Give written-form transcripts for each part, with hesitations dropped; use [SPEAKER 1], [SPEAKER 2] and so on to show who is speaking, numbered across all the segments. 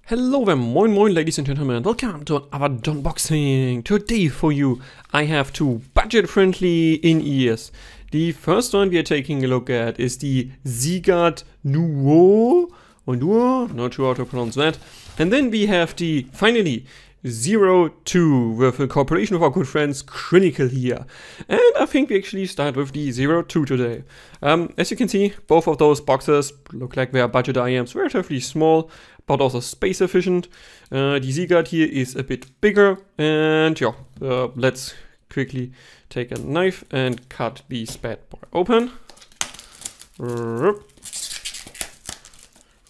[SPEAKER 1] Hello there, moin moin ladies and gentlemen, and welcome to another Donboxing. Today for you I have two budget-friendly in-ears. The first one we are taking a look at is the Ziigat Nuo, not sure how to pronounce that. And then we have the, finally, 02 with a cooperation of our good friends Chronicle here. And I think we actually start with the 02 today. As you can see, both of those boxes look like they are budget IMs, relatively small, but also space efficient. The Ziigaat here is a bit bigger, and yeah, let's quickly take a knife and cut this bad boy open.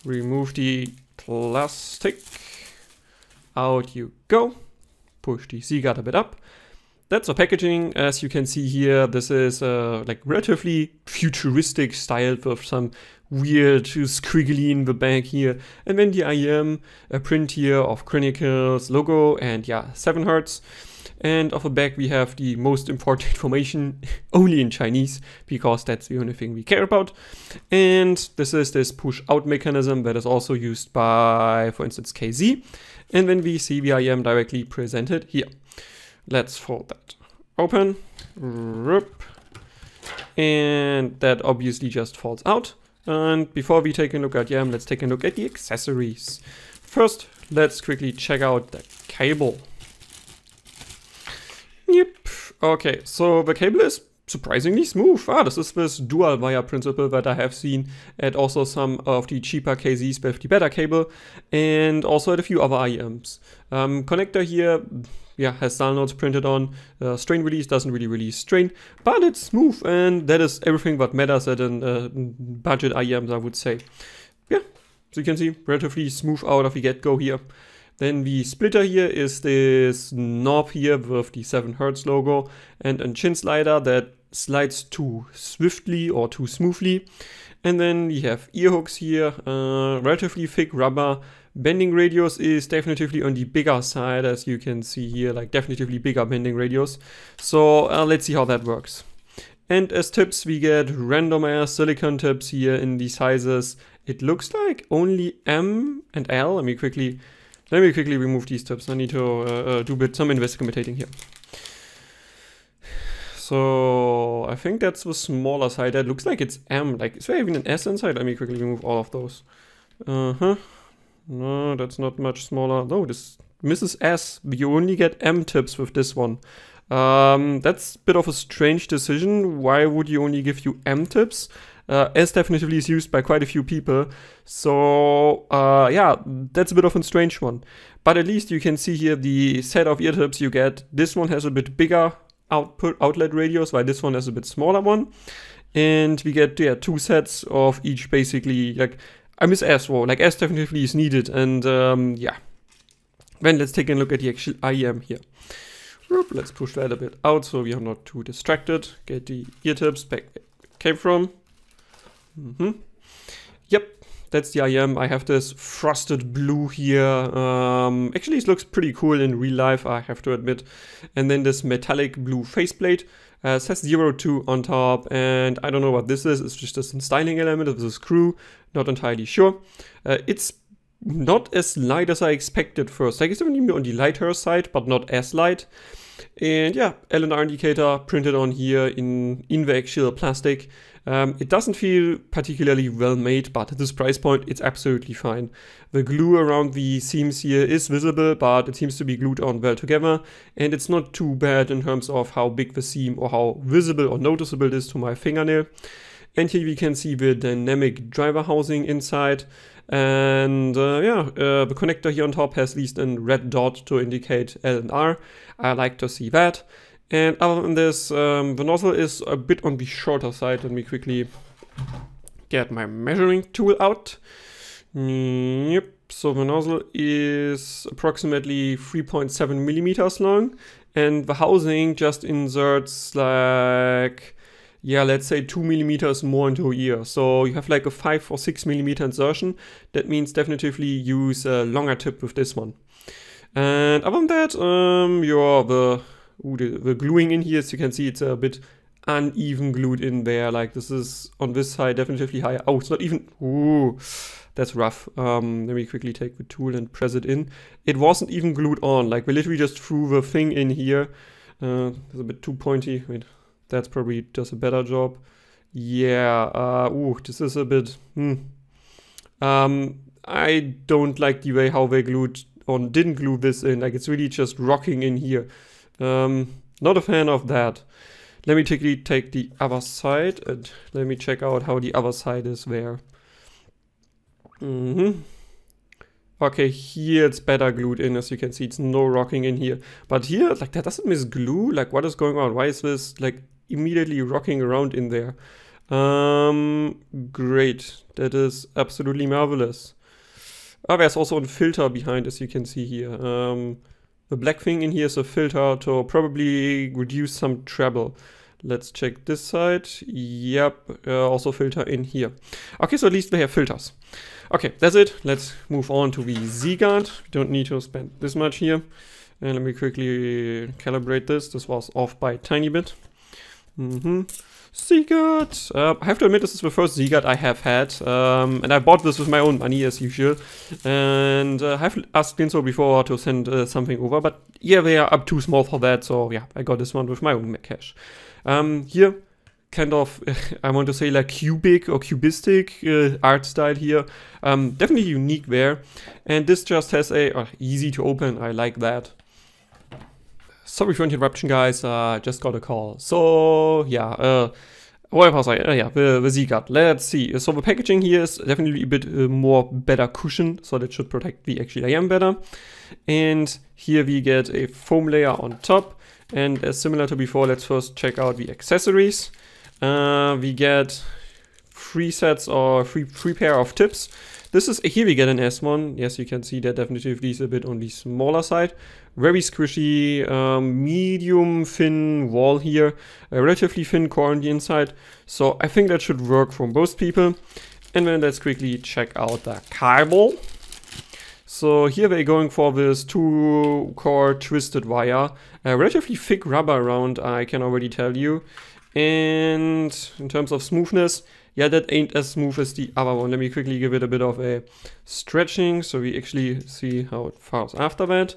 [SPEAKER 1] Remove the plastic. Out you go. Push the Ziigaat a bit up. That's the packaging. As you can see here, this is like relatively futuristic style with some weird squiggly in the back here. And then the IM, a print here of Chronicle's logo and yeah, 7 Hz. And off the back we have the most important information only in Chinese, because that's the only thing we care about. And this is this push out mechanism that is also used by, for instance, KZ. And then we see the IM directly presented here. Let's fold that open. And that obviously just falls out. And before we take a look at IM, let's take a look at the accessories. First, let's quickly check out the cable. Yep. Okay, so the cable is surprisingly smooth. This is this dual wire principle that I have seen at also some of the cheaper KZs with the better cable, and also at a few other IMs. Connector here, yeah, has null nodes printed on. Strain release doesn't really release strain, but it's smooth, and that is everything that matters at an budget IMs, I would say. Yeah, so you can see relatively smooth out of the get-go here. Then the splitter here is this knob here with the 7 Hz logo and a chin slider that slides too swiftly or too smoothly. And then we have ear hooks here, relatively thick rubber. Bending radius is definitely on the bigger side, as you can see here, like definitely bigger bending radius. So let's see how that works. And as tips, we get random air silicone tips here in the sizes. It looks like only M and L. Let me quickly remove these tips. I need to do some investigating here. So I think that's the smaller side. That looks like it's M. Like, is there even an S inside? Let me quickly remove all of those. No, that's not much smaller. No, this misses S. You only get M tips with this one. That's a bit of a strange decision. Why would you only give you M tips? S definitely is used by quite a few people. So yeah, that's a bit of a strange one. But at least you can see here the set of ear tips you get. This one has a bit bigger outlet radius, while this one has a bit smaller one. And we get, yeah, 2 sets of each, basically. Like, I miss S, though. Like, S definitely is needed. And yeah. Then let's take a look at the actual IM here. Let's push that a bit out so we are not too distracted. Get the ear tips back where it came from. Yep, that's the IM. I have this frosted blue here. Actually, it looks pretty cool in real life, I have to admit. And then this metallic blue faceplate. Says 02 on top, and I don't know what this is. It's just a styling element of the screw. Not entirely sure. It's not as light as I expected first. Like, it's definitely on the lighter side, but not as light. And yeah, L&R indicator printed on here in the actual plastic. It doesn't feel particularly well made, but at this price point, it's absolutely fine. The glue around the seams here is visible, but it seems to be glued on well together. And it's not too bad in terms of how big the seam or how visible or noticeable it is to my fingernail. And here we can see the dynamic driver housing inside. And yeah, the connector here on top has at least a red dot to indicate L&R. I like to see that. And other than this, the nozzle is a bit on the shorter side. Let me quickly get my measuring tool out. Yep, so the nozzle is approximately 3.7 millimeters long. And the housing just inserts like, yeah, let's say 2 millimeters more into ear. So you have like a 5 or 6 millimeter insertion. That means definitely use a longer tip with this one. And other than that, the gluing in here, as you can see, it's a bit uneven glued in there. Like, this is on this side definitely higher. Oh, it's not even. Ooh, that's rough. Let me quickly take the tool and press it in. It wasn't even glued on, like we literally just threw the thing in here. It's a bit too pointy. Wait, that's probably does a better job. Yeah, ooh, this is a bit, I don't like the way how they glued on, didn't glue this in, like it's really just rocking in here. Not a fan of that. Let me quickly take the other side and let me check out how the other side is there. Okay, here it's better glued in, as you can see, it's no rocking in here. But here, like that doesn't miss glue, like what is going on? Why is this like immediately rocking around in there? Great, that is absolutely marvelous. There's also a filter behind, as you can see here. The black thing in here is a filter to probably reduce some treble. Let's check this side. Yep, also filter in here. Okay, so at least they have filters. Okay, that's it. Let's move on to the Ziigaat. We don't need to spend this much here. And let me quickly calibrate this. This was off by a tiny bit. Ziigaat. I have to admit, this is the first Ziigaat I have had. And I bought this with my own money, as usual. And I have asked Linso before to send something over. But yeah, they are up too small for that. So yeah, I got this one with my own cash. Here, kind of, I want to say like cubic or cubistic art style here. Definitely unique there. And this just has a easy to open. I like that. Sorry for interruption, guys. Just got a call. So yeah, what was I? Yeah, the Ziigaat. Let's see. So the packaging here is definitely a bit more better cushion, so that should protect the actual IM better. And here we get a foam layer on top. And as similar to before, let's first check out the accessories. We get 3 sets or 3 pair of tips. This is, here we get an S1. Yes, you can see that definitely is a bit on the smaller side. Very squishy, medium thin wall here. A relatively thin core on the inside. So I think that should work for most people. And then let's quickly check out the cable. So here they're going for this 2-core twisted wire. A relatively thick rubber around, I can already tell you. And in terms of smoothness, yeah, that ain't as smooth as the other one. Let me quickly give it a bit of a stretching so we actually see how it fares after that.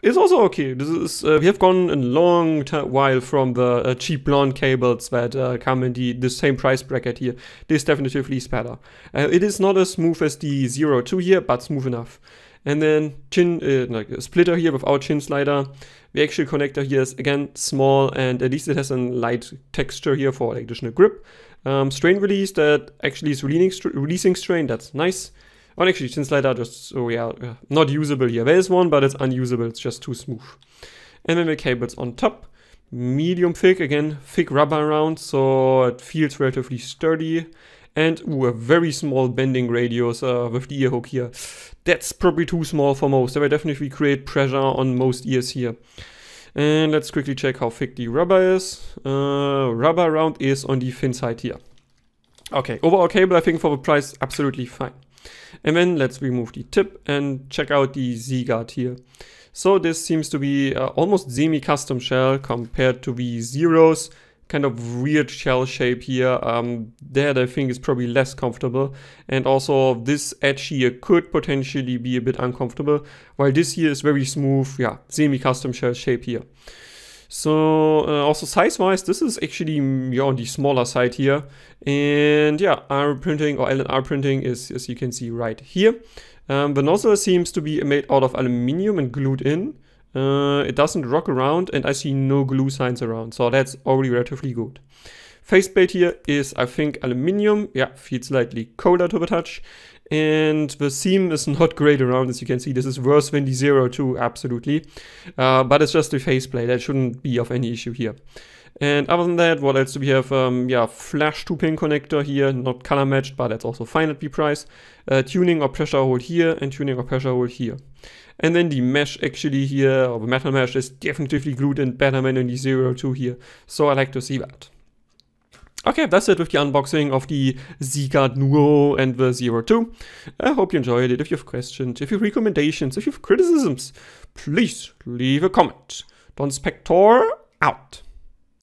[SPEAKER 1] It's also okay. This is we have gone a long while from the cheap blonde cables that come in the same price bracket here. This definitely is better. It is not as smooth as the 02 here, but smooth enough. And then like a splitter here without chin slider. The actual connector here is again small, and at least it has a light texture here for additional grip. Strain release that actually is releasing strain. That's nice. Oh, actually, chin slider just, so yeah, not usable here. There is one, but it's unusable. It's just too smooth. And then the cables on top. Medium thick, again, thick rubber around, so it feels relatively sturdy. And a very small bending radius with the ear hook here. That's probably too small for most. That will definitely create pressure on most ears here. And let's quickly check how thick the rubber is. Rubber around is on the thin side here. Okay, overall cable, I think for the price, absolutely fine. And then let's remove the tip and check out the Ziigaat here. So this seems to be almost semi-custom shell compared to the Zeros. Kind of weird shell shape here. That I think is probably less comfortable. And also this edge here could potentially be a bit uncomfortable. While this here is very smooth, yeah, semi-custom shell shape here. So also size-wise, this is actually on the smaller side here. And yeah, R printing or LNR printing is, as you can see, right here. The nozzle seems to be made out of aluminum and glued in. It doesn't rock around, and I see no glue signs around, so that's already relatively good. Faceplate here is, I think, aluminum. Yeah, feels slightly colder to the touch. And the seam is not great around, as you can see. This is worse than the 02, absolutely. But it's just a faceplate. That shouldn't be of any issue here. And other than that, what else do we have? Yeah, flash 2-pin connector here, not color matched, but that's also fine at the price. Tuning or pressure hole here, and tuning or pressure hole here. And then the mesh actually here, or the metal mesh, is definitely glued in better than in the 02 here. So I like to see that. Okay, that's it with the unboxing of the Ziigat Nuo and the 02. I hope you enjoyed it. If you have questions, if you have recommendations, if you have criticisms, please leave a comment. Donspektor out.